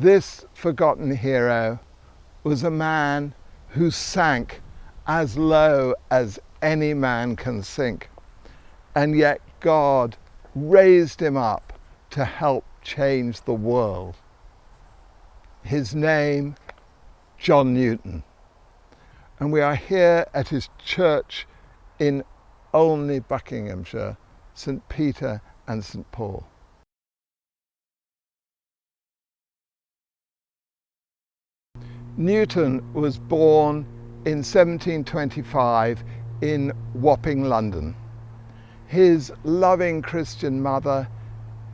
This forgotten hero was a man who sank as low as any man can sink, and yet God raised him up to help change the world. His name, John Newton, and we are here at his church in Olney, Buckinghamshire, St. Peter and St. Paul. Newton was born in 1725 in Wapping, London. His loving Christian mother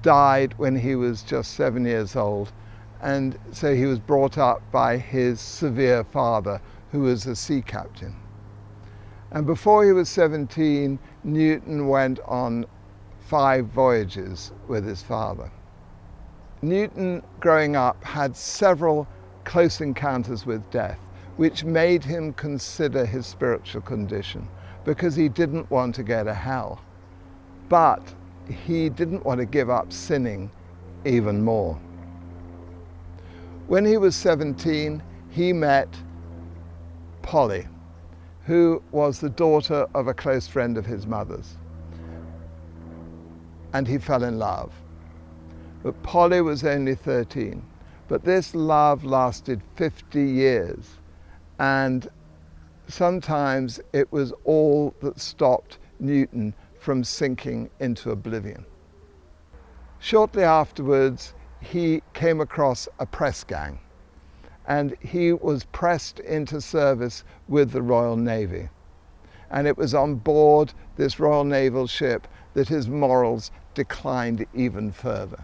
died when he was just 7 years old, and so he was brought up by his severe father, who was a sea captain. And before he was 17, Newton went on 5 voyages with his father. Newton, growing up, had several close encounters with death, which made him consider his spiritual condition, because he didn't want to go to hell. But he didn't want to give up sinning even more. When he was 17, he met Polly, who was the daughter of a close friend of his mother's, and he fell in love. But Polly was only 13, but this love lasted 50 years, and sometimes it was all that stopped Newton from sinking into oblivion. Shortly afterwards, he came across a press gang, and he was pressed into service with the Royal Navy. And it was on board this Royal Naval ship that his morals declined even further.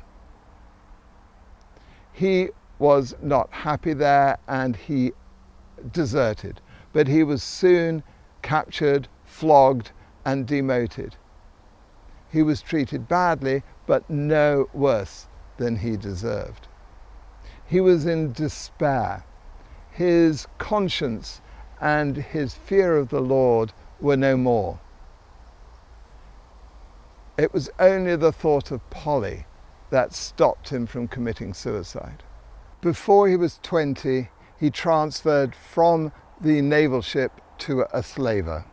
He was not happy there, and he deserted, but he was soon captured, flogged, and demoted. He was treated badly, but no worse than he deserved. He was in despair. His conscience and his fear of the Lord were no more. It was only the thought of Polly that stopped him from committing suicide. Before he was 20, he transferred from the naval ship to a slaver.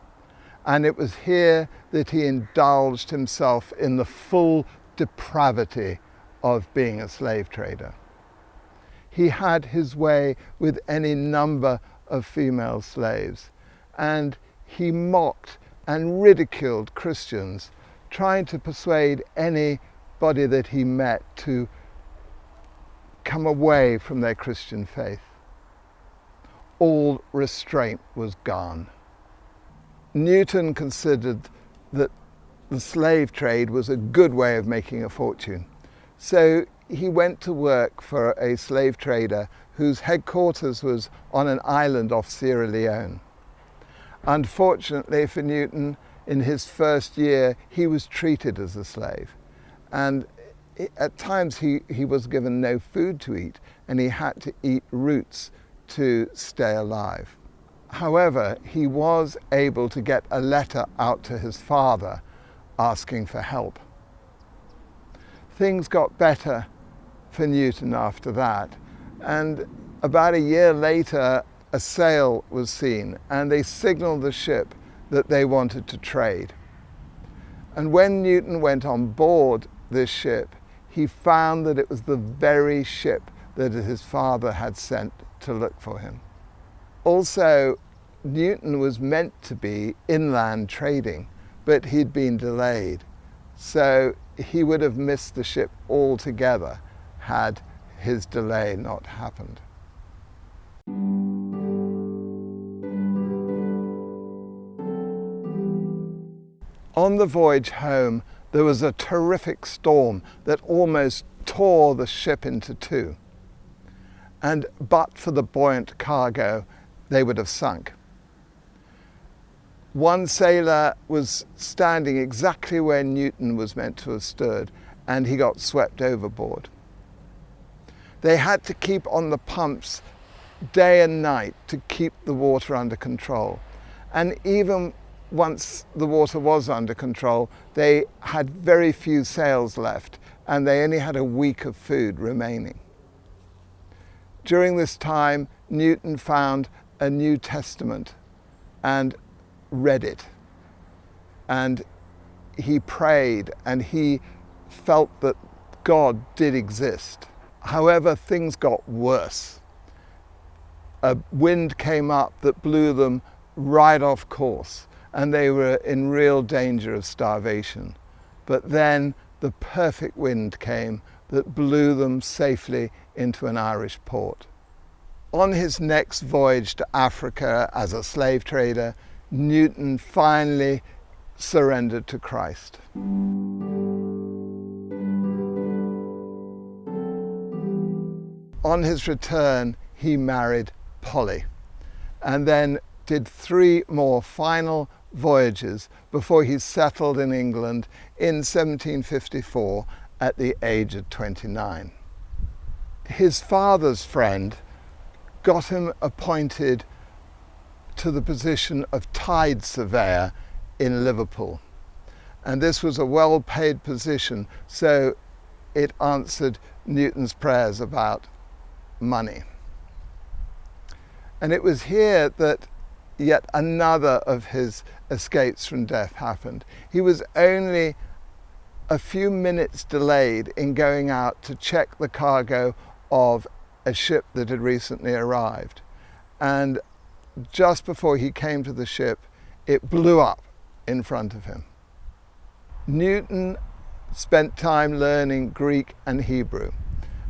And it was here that he indulged himself in the full depravity of being a slave trader. He had his way with any number of female slaves, and he mocked and ridiculed Christians, trying to persuade anybody that he met to come away from their Christian faith. All restraint was gone. Newton considered that the slave trade was a good way of making a fortune. So he went to work for a slave trader whose headquarters was on an island off Sierra Leone. Unfortunately for Newton, in his first year, he was treated as a slave. And at times he was given no food to eat, and he had to eat roots to stay alive. However, he was able to get a letter out to his father asking for help. Things got better for Newton after that, and about a year later a sail was seen, and they signaled the ship that they wanted to trade. And when Newton went on board this ship, he found that it was the very ship that his father had sent to look for him. Also, Newton was meant to be inland trading, but he'd been delayed. So he would have missed the ship altogether had his delay not happened. On the voyage home, there was a terrific storm that almost tore the ship into two. And but for the buoyant cargo, they would have sunk. One sailor was standing exactly where Newton was meant to have stood, and he got swept overboard. They had to keep on the pumps day and night to keep the water under control. And even once the water was under control, they had very few sails left, and they only had a week of food remaining. During this time, Newton found a New Testament and read it. And he prayed and he felt that God did exist. However, things got worse. A wind came up that blew them right off course, and they were in real danger of starvation. But then the perfect wind came that blew them safely into an Irish port. On his next voyage to Africa as a slave trader, Newton finally surrendered to Christ. On his return, he married Polly, and then did 3 more final voyages before he settled in England in 1754 at the age of 29. His father's friend got him appointed to the position of tide surveyor in Liverpool, and this was a well-paid position, so it answered Newton's prayers about money. And it was here that yet another of his escapes from death happened. He was only a few minutes delayed in going out to check the cargo of a ship that had recently arrived. And just before he came to the ship, it blew up in front of him. Newton spent time learning Greek and Hebrew,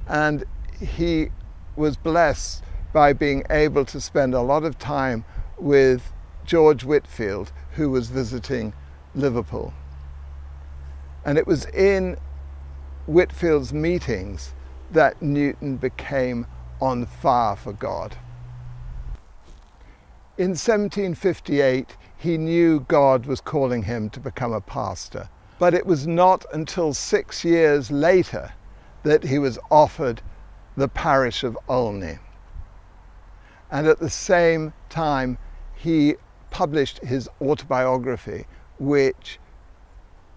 and he was blessed by being able to spend a lot of time with George Whitefield, who was visiting Liverpool. And it was in Whitefield's meetings that Newton became on fire for God. In 1758, he knew God was calling him to become a pastor, but it was not until 6 years later that he was offered the parish of Olney. And at the same time, he published his autobiography, which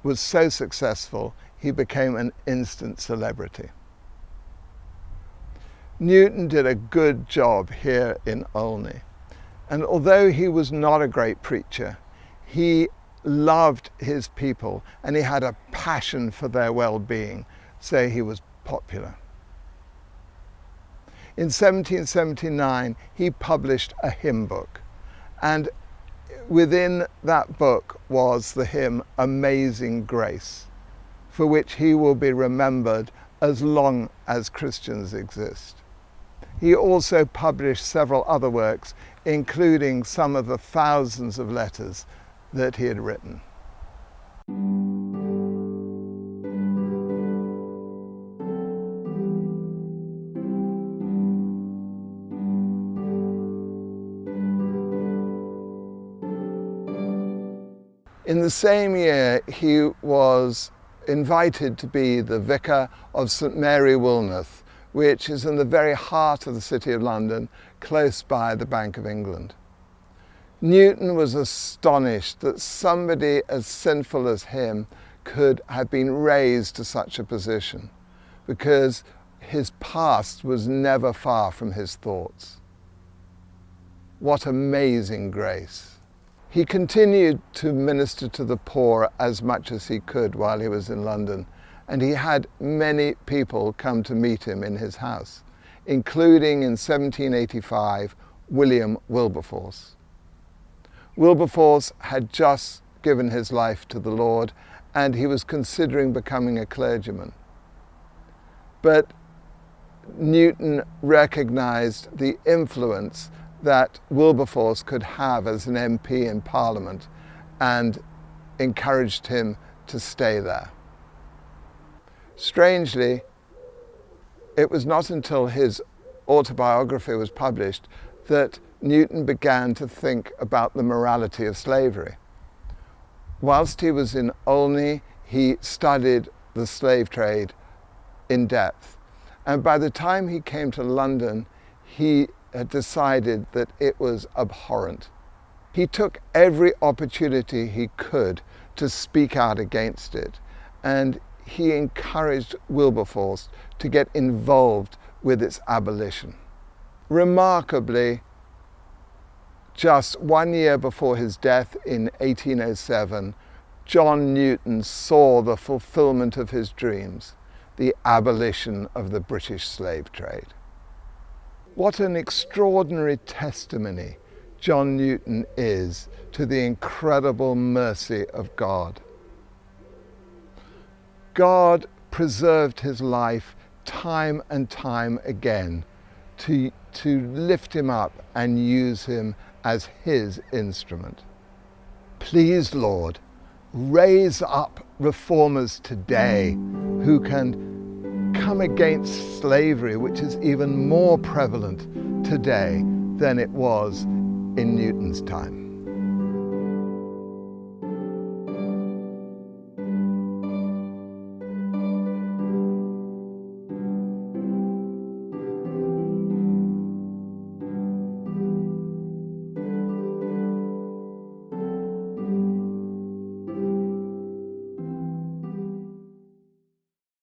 was so successful, he became an instant celebrity. Newton did a good job here in Olney. And although he was not a great preacher, he loved his people and he had a passion for their well-being, so he was popular. In 1779, he published a hymn book, and within that book was the hymn Amazing Grace, for which he will be remembered as long as Christians exist. He also published several other works, including some of the thousands of letters that he had written. In the same year, he was invited to be the vicar of St Mary Woolnoth, which is in the very heart of the City of London, close by the Bank of England. Newton was astonished that somebody as sinful as him could have been raised to such a position, because his past was never far from his thoughts. What amazing grace! He continued to minister to the poor as much as he could while he was in London, and he had many people come to meet him in his house, including in 1785 William Wilberforce. Wilberforce had just given his life to the Lord, and he was considering becoming a clergyman. But Newton recognized the influence that Wilberforce could have as an MP in Parliament and encouraged him to stay there. Strangely, it was not until his autobiography was published that Newton began to think about the morality of slavery. Whilst he was in Olney, he studied the slave trade in depth. And by the time he came to London, he had decided that it was abhorrent. He took every opportunity he could to speak out against it, and he encouraged Wilberforce to get involved with its abolition. Remarkably, just 1 year before his death in 1807, John Newton saw the fulfillment of his dreams, the abolition of the British slave trade. What an extraordinary testimony John Newton is to the incredible mercy of God. God preserved his life time and time again to lift him up and use him as his instrument. Please, Lord, raise up reformers today who can come against slavery, which is even more prevalent today than it was in Newton's time.